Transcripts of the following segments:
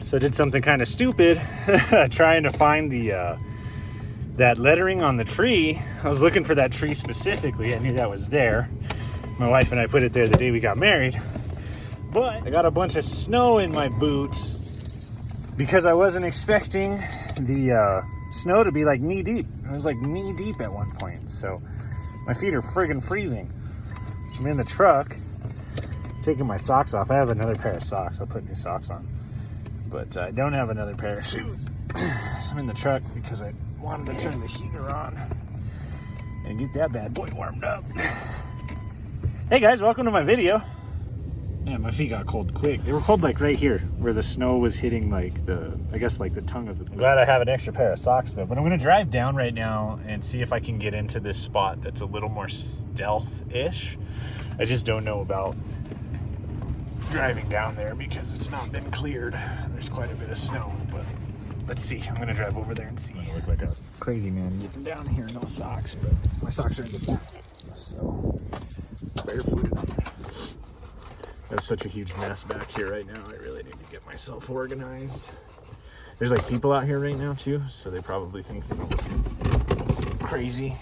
So I did something kind of stupid, trying to find the that lettering on the tree. I was looking for that tree specifically. I knew that was there. My wife and I put it there the day we got married. But I got a bunch of snow in my boots because I wasn't expecting the snow to be like knee deep. It was like knee deep at one point. So my feet are friggin' freezing. I'm in the truck taking my socks off. I have another pair of socks. I'll put new socks on. But I don't have another pair of shoes. I'm in the truck because I wanted to turn the heater on and get that bad boy warmed up. Hey guys, welcome to my video. Man, my feet got cold quick. They were cold like right here where the snow was hitting like I guess like the tongue of the boot. I'm glad I have an extra pair of socks though. But I'm gonna drive down right now and see if I can get into this spot that's a little more stealth-ish. I just don't know about driving down there because it's not been cleared. There's quite a bit of snow, but let's see. I'm gonna drive over there and see. I look like a crazy man getting down here, no socks, but my socks are in the back, so barefoot. That's such a huge mess back here right now. I really need to get myself organized. There's like people out here right now too, so they probably think that I'm crazy,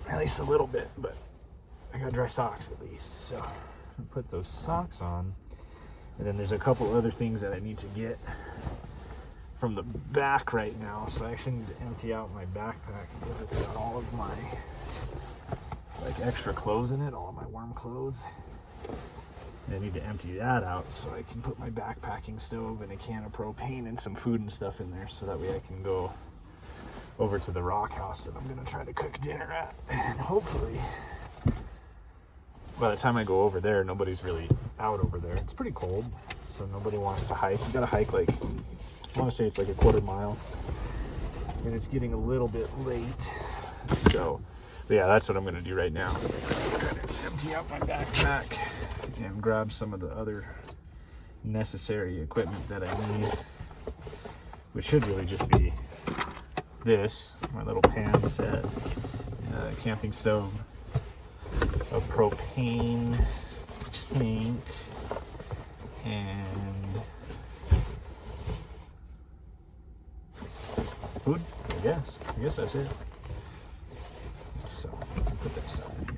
at least a little bit, but I got dry socks at least, so put those socks on. And then there's a couple other things that I need to get from the back right now, so I actually need to empty out my backpack because it's got all of my like extra clothes in it, all of my warm clothes. And I need to empty that out so I can put my backpacking stove and a can of propane and some food and stuff in there, so that way I can go over to the rock house that I'm gonna try to cook dinner at, and hopefully by the time I go over there, nobody's really out over there. It's pretty cold, so nobody wants to hike. You gotta hike like, I wanna say it's like a quarter mile, and it's getting a little bit late. So, but yeah, that's what I'm gonna do right now. I'm just gonna kind of empty out my backpack and grab some of the other necessary equipment that I need, which should really just be this, my little pan set, camping stove, a propane tank, and food, I guess that's it. So I'll put that stuff in here.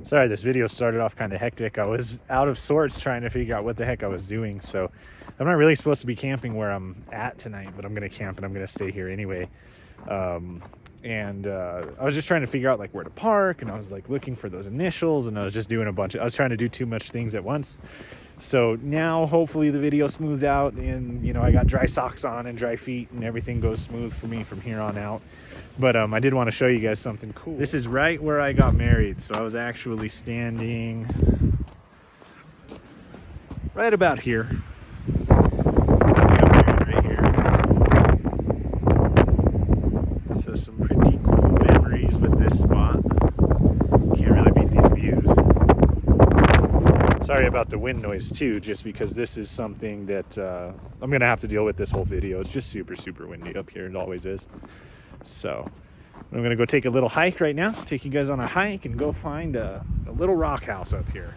Sorry, this video started off kind of hectic. I was out of sorts trying to figure out what the heck I was doing. So I'm not really supposed to be camping where I'm at tonight, but I'm going to camp and I'm going to stay here anyway. I was just trying to figure out like where to park, and I was like looking for those initials, and I was just doing I was trying to do too much things at once. So now hopefully the video smooths out, and you know, I got dry socks on and dry feet, and everything goes smooth for me from here on out. But I did want to show you guys something cool. This is right where I got married, so I was actually standing right about here. Right here. So some pretty cool memories with this spot. Can't really beat these views. Sorry about the wind noise too, just because this is something that I'm gonna have to deal with this whole video. It's just super windy up here. It always is. So I'm gonna go take a little hike right now, take you guys on a hike and go find a little rock house up here.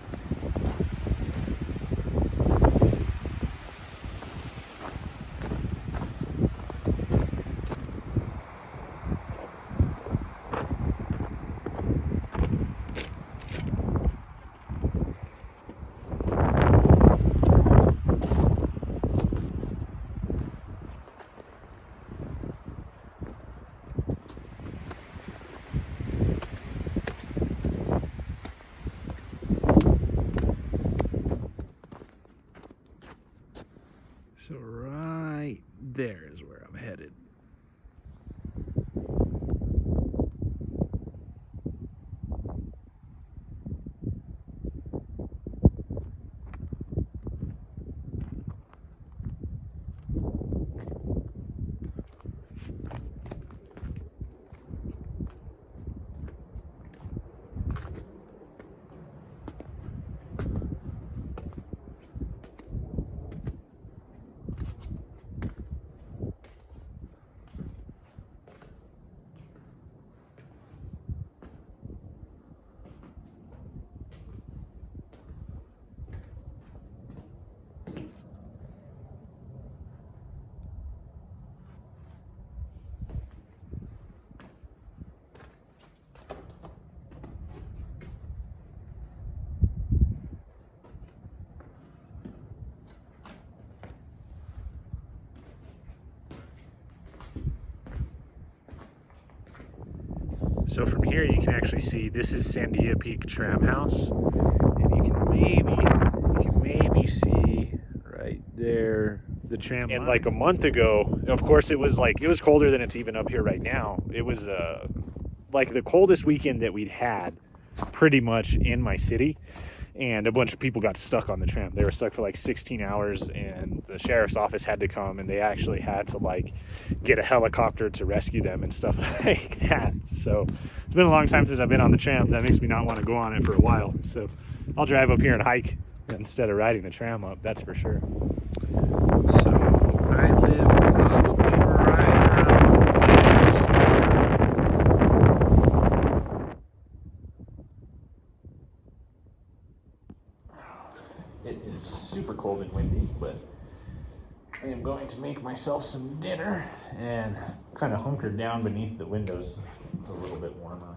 So right there is where I'm headed. So from here you can actually see this is Sandia Peak Tram House, and you can maybe see right there the tram line. And like a month ago, of course, it was colder than it's even up here right now. It was like the coldest weekend that we'd had pretty much in my city, and a bunch of people got stuck on the tram. They were stuck for like 16 hours, and the sheriff's office had to come, and they actually had to like get a helicopter to rescue them and stuff like that. So it's been a long time since I've been on the trams. That makes me not want to go on it for a while. So I'll drive up here and hike instead of riding the tram up, that's for sure. So I live probably right around here. It is super cold and windy, but I am going to make myself some dinner and kind of hunkered down beneath the windows. It's a little bit warmer,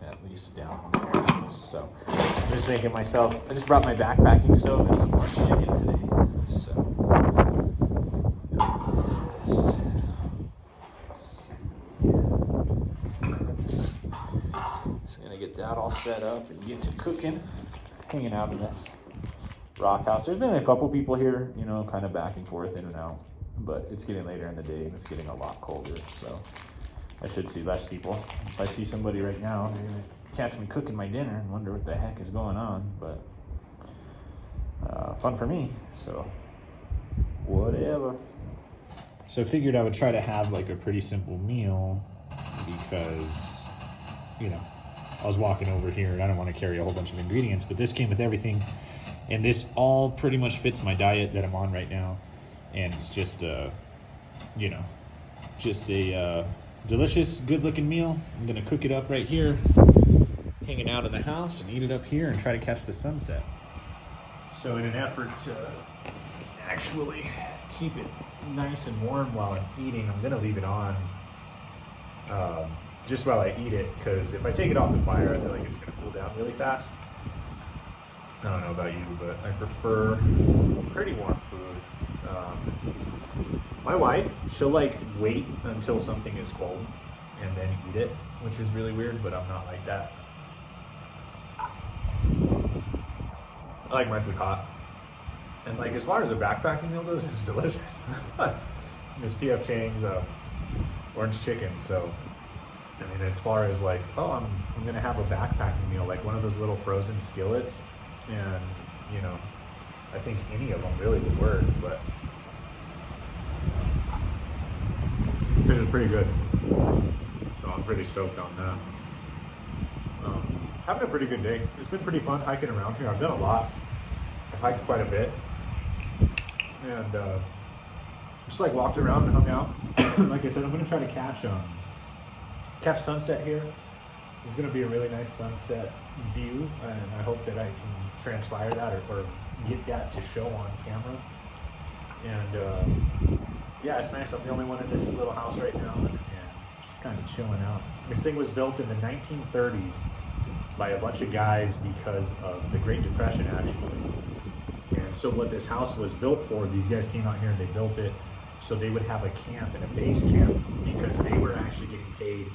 at least down there. So I'm just making myself, I just brought my backpacking stove and some orange chicken today. So I'm gonna get that all set up and get to cooking, hanging out in this rock house. There's been a couple people here, you know, kind of back and forth in and out, but it's getting later in the day and it's getting a lot colder, so I should see less people. If I see somebody right now, they're gonna catch me cooking my dinner and wonder what the heck is going on, but fun for me, so whatever. So I figured I would try to have like a pretty simple meal because, you know, I was walking over here and I don't want to carry a whole bunch of ingredients, but this came with everything, and this all pretty much fits my diet that I'm on right now, and it's just you know, just a delicious, good-looking meal. I'm gonna cook it up right here, hanging out in the house, and eat it up here and try to catch the sunset. So in an effort to actually keep it nice and warm while I'm eating, I'm gonna leave it on just while I eat it, because if I take it off the fire, I feel like it's gonna cool down really fast. I don't know about you, but I prefer pretty warm food. My wife, she'll like wait until something is cold and then eat it, which is really weird, but I'm not like that. I like my food hot. And like as far as a backpacking meal goes, it's delicious. This P.F. Chang's orange chicken, so I mean, as far as like, oh, I'm gonna have a backpacking meal, like one of those little frozen skillets, and you know, I think any of them really would work, but this is pretty good, so I'm pretty stoked on that. Having a pretty good day. It's been pretty fun hiking around here. I've done a lot. I've hiked quite a bit, and just like walked around and hung out. Like I said, I'm gonna try to catch sunset here. It's gonna be a really nice sunset view, and I hope that I can transpire that or get that to show on camera. And yeah, it's nice. I'm the only one in this little house right now, and just kind of chilling out. This thing was built in the 1930s by a bunch of guys because of the Great Depression, actually. And so what this house was built for, these guys came out here and they built it so they would have a camp and a base camp, because they were actually getting paid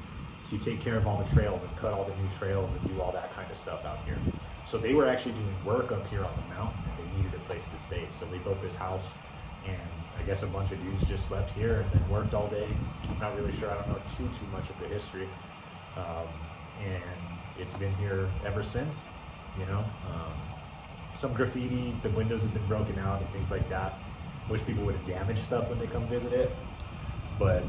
to take care of all the trails and cut all the new trails and do all that kind of stuff out here. So they were actually doing work up here on the mountain, and they needed a place to stay. So they built this house, and I guess a bunch of dudes just slept here and then worked all day. I'm not really sure. I don't know too much of the history. And it's been here ever since, you know. Some graffiti, the windows have been broken out and things like that. Wish people would have damaged stuff when they come visit it. But,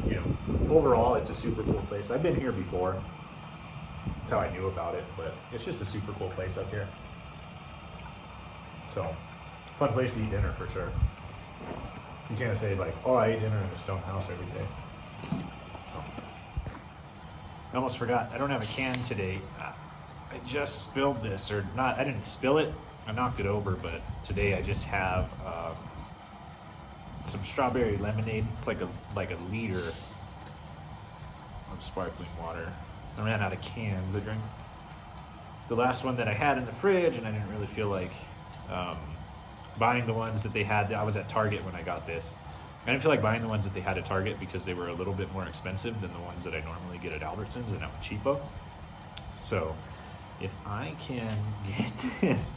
you know, overall, it's a super cool place. I've been here before. That's how I knew about it, but it's just a super cool place up here. So, fun place to eat dinner for sure. You can't say like, oh, I ate dinner in a stone house every day. So. I almost forgot, I don't have a can today. I just spilled this, or not, I didn't spill it, I knocked it over, but today I just have some strawberry lemonade. It's like a liter of sparkling water. I ran out of cans. I drank the last one that I had in the fridge, and I didn't really feel like buying the ones that they had. I was at Target when I got this, I didn't feel like buying the ones that they had at Target because they were a little bit more expensive than the ones that I normally get at Albertsons and at Cheapo. So if I can get this,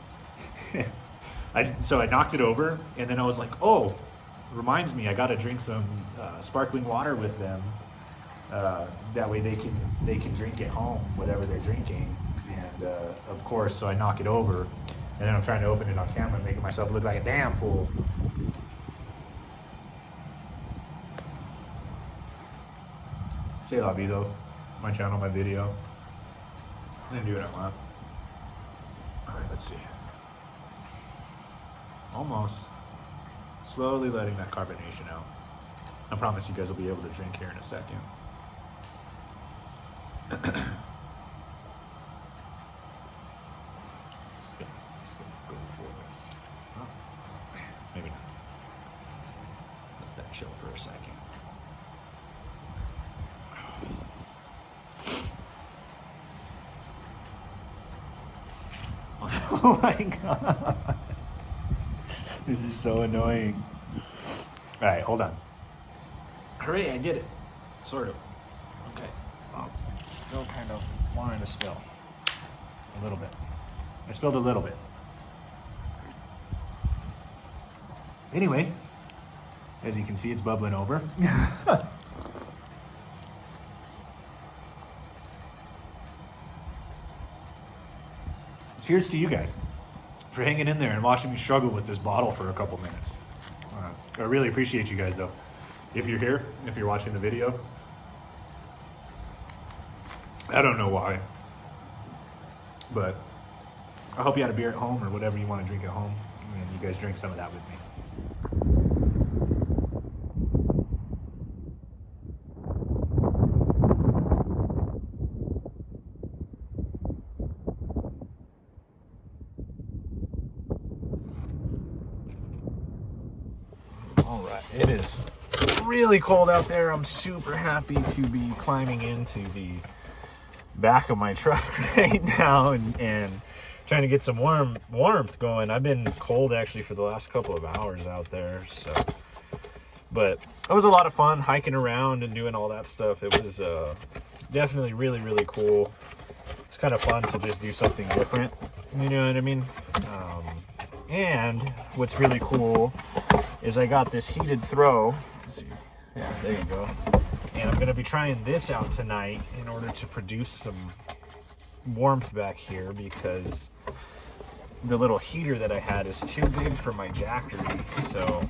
so I knocked it over, and then I was like, oh, reminds me, I got to drink some sparkling water with them. That way they can drink at home whatever they're drinking. And of course, so I knock it over, and then I'm trying to open it on camera, making myself look like a damn fool. Say la vida, my channel, my video. I didn't do it at lap. All right, let's see. Almost. Slowly letting that carbonation out. I promise you guys will be able to drink here in a second. Just gonna go for it. Oh, maybe not. Let that chill for a second. Oh my god. This is so annoying. All right, hold on. Hooray, I did it. Sort of. Okay. Oh, still kind of wanting to spill. A little bit. I spilled a little bit. Anyway, as you can see, it's bubbling over. Cheers to you guys for hanging in there and watching me struggle with this bottle for a couple minutes. I really appreciate you guys though. If you're here, if you're watching the video, I don't know why, but I hope you had a beer at home or whatever you want to drink at home, and you guys drink some of that with me. All right, it is really cold out there. I'm super happy to be climbing into the back of my truck right now and trying to get some warmth going. I've been cold actually for the last couple of hours out there, so but it was a lot of fun hiking around and doing all that stuff. It was definitely really cool. It's kind of fun to just do something different, you know what I mean? And what's really cool is I got this heated throw. Let's see. Yeah, there you go. And I'm gonna be trying this out tonight in order to produce some warmth back here, because the little heater that I had is too big for my Jackery. So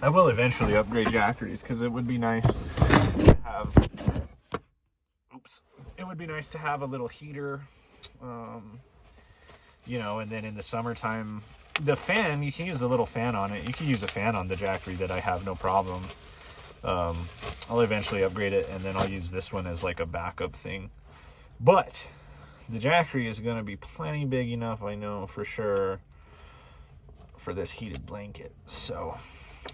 I will eventually upgrade Jackeries, because it would be nice to have, it would be nice to have a little heater, you know, and then in the summertime, the fan, you can use the little fan on it. You can use a fan on the Jackery that I have, no problem. I'll eventually upgrade it, and then I'll use this one as like a backup thing. But the Jackery is going to be plenty big enough, I know for sure, for this heated blanket. So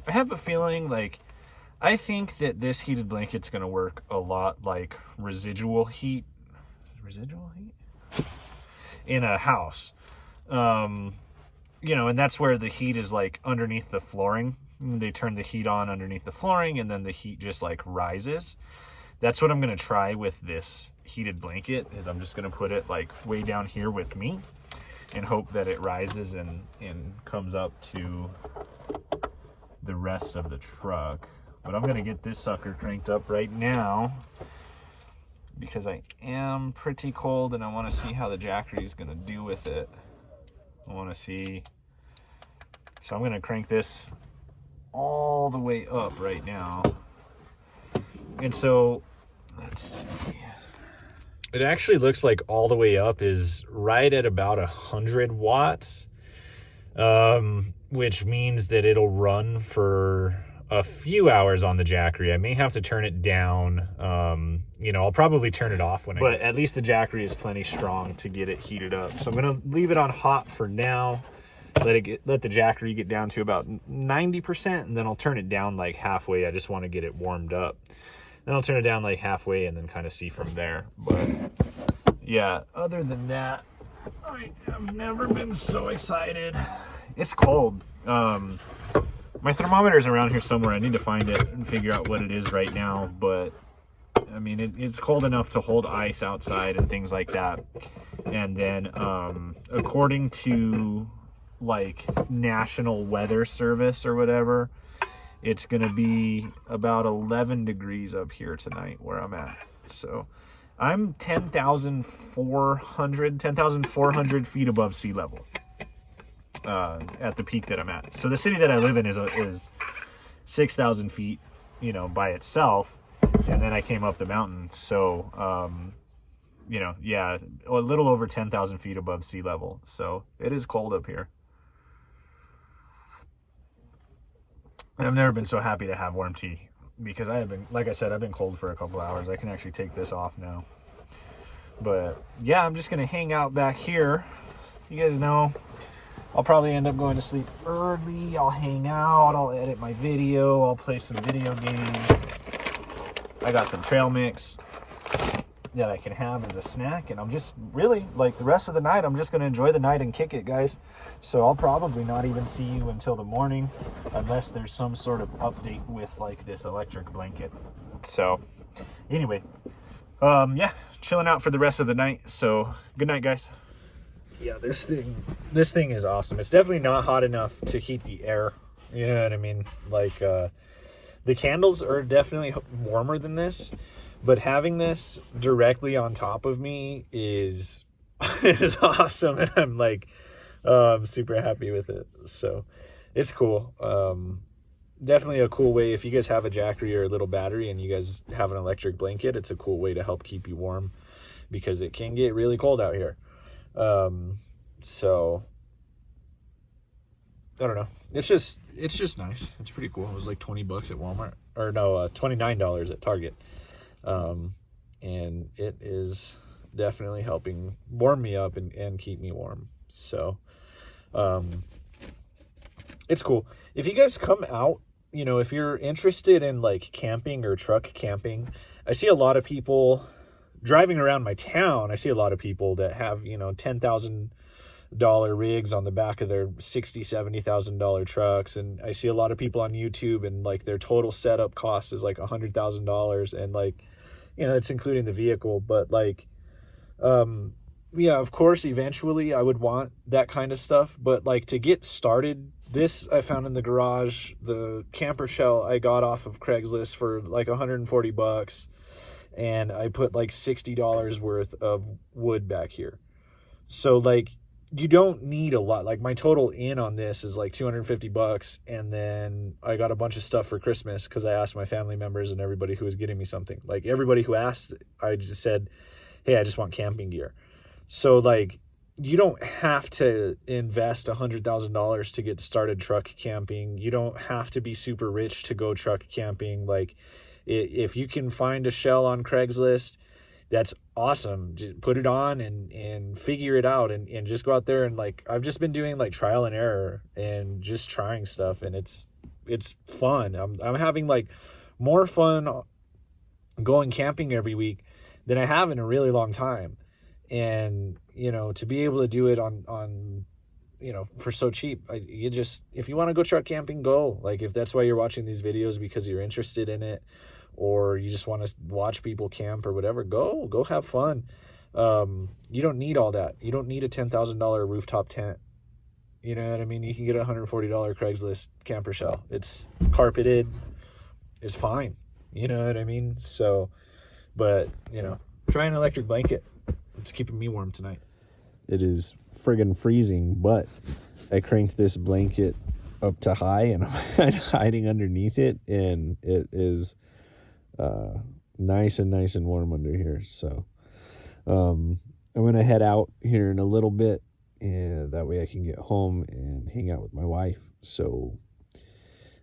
I have a feeling, like, I think that this heated blanket's going to work a lot like residual heat in a house. You know, and that's where the heat is like underneath the flooring. They turn the heat on underneath the flooring, and then the heat just like rises. That's what I'm going to try with this heated blanket, is I'm just going to put it like way down here with me and hope that it rises and comes up to the rest of the truck. But I'm going to get this sucker cranked up right now because I am pretty cold, and I want to see how the Jackery is going to do with it. I want to see. So I'm going to crank this all the way up right now. And so let's see. It actually looks like all the way up is right at about 100 watts, which means that it'll run for a few hours on the Jackery. I may have to turn it down. You know, I'll probably turn it off when I... But at least the Jackery is plenty strong to get it heated up. So I'm going to leave it on hot for now. Let the Jackery get down to about 90%, and then I'll turn it down like halfway. I just want to get it warmed up. Then I'll turn it down like halfway and then kind of see from there. But yeah, other than that, I have never been so excited. It's cold. My thermometer's around here somewhere. I need to find it and figure out what it is right now, but I mean, it's cold enough to hold ice outside and things like that. And then according to like National Weather Service or whatever, it's gonna be about 11 degrees up here tonight where I'm at. So I'm 10,400 feet above sea level at the peak that I'm at. So the city that I live in is 6,000 feet, you know, by itself. And then I came up the mountain. So, you know, yeah, a little over 10,000 feet above sea level. So it is cold up here. I've never been so happy to have warm tea because I have been, like I said, I've been cold for a couple hours. I can actually take this off now. But yeah, I'm just going to hang out back here. You guys know I'll probably end up going to sleep early. I'll hang out. I'll edit my video. I'll play some video games. I got some trail mix that I can have as a snack, and I'm just really, like, the rest of the night, I'm just going to enjoy the night and kick it, guys. So I'll probably not even see you until the morning unless there's some sort of update with, like, this electric blanket. So anyway, yeah, chilling out for the rest of the night. So good night, guys. Yeah, this thing is awesome. It's definitely not hot enough to heat the air, you know what I mean? Like the candles are definitely warmer than this, but having this directly on top of me is awesome, and I'm like super happy with it. So it's cool. Definitely a cool way if you guys have a Jackery or a little battery and you guys have an electric blanket. It's a cool way to help keep you warm because it can get really cold out here. So I don't know. It's just nice. It's pretty cool. It was like 20 bucks at Walmart, or no, $29 at Target. And it is definitely helping warm me up and keep me warm. So, it's cool. If you guys come out, you know, if you're interested in like camping or truck camping, I see a lot of people driving around my town. I see a lot of people that have, you know, $10,000 rigs on the back of their $60,000, $70,000 trucks, and I see a lot of people on YouTube and like their total setup cost is like $100,000, and like, you know, it's including the vehicle. But like yeah, of course eventually I would want that kind of stuff, but like to get started, this I found in the garage, the camper shell I got off of Craigslist for like 140 bucks, and I put like $60 worth of wood back here. So like you don't need a lot. Like my total in on this is like 250 bucks, and then I got a bunch of stuff for Christmas because I asked my family members and everybody who was getting me something. Like everybody who asked, I just said, hey, I just want camping gear. So like you don't have to invest $100,000 to get started truck camping. You don't have to be super rich to go truck camping. Like if you can find a shell on Craigslist, that's awesome. Just put it on and figure it out and just go out there. And like I've just been doing like trial and error and just trying stuff, and it's fun. I'm having like more fun going camping every week than I have in a really long time. And you know, to be able to do it on you know, for so cheap, you just, if you want to go truck camping, go. Like if that's why you're watching these videos, because you're interested in it, or you just want to watch people camp or whatever, go have fun. You don't need all that. You don't need a $10,000 rooftop tent. You know what I mean? You can get a $140 Craigslist camper shell. It's carpeted. It's fine. You know what I mean? So, but you know, try an electric blanket. It's keeping me warm tonight. It is friggin' freezing, but I cranked this blanket up to high and I'm hiding underneath it, and it is nice and warm under here. So I'm gonna head out here in a little bit, and that way I can get home and hang out with my wife. So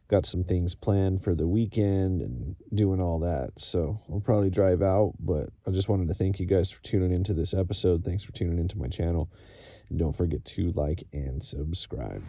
got some things planned for the weekend and doing all that. So I'll probably drive out, but I just wanted to thank you guys for tuning into this episode. Thanks for tuning into my channel, and don't forget to like and subscribe.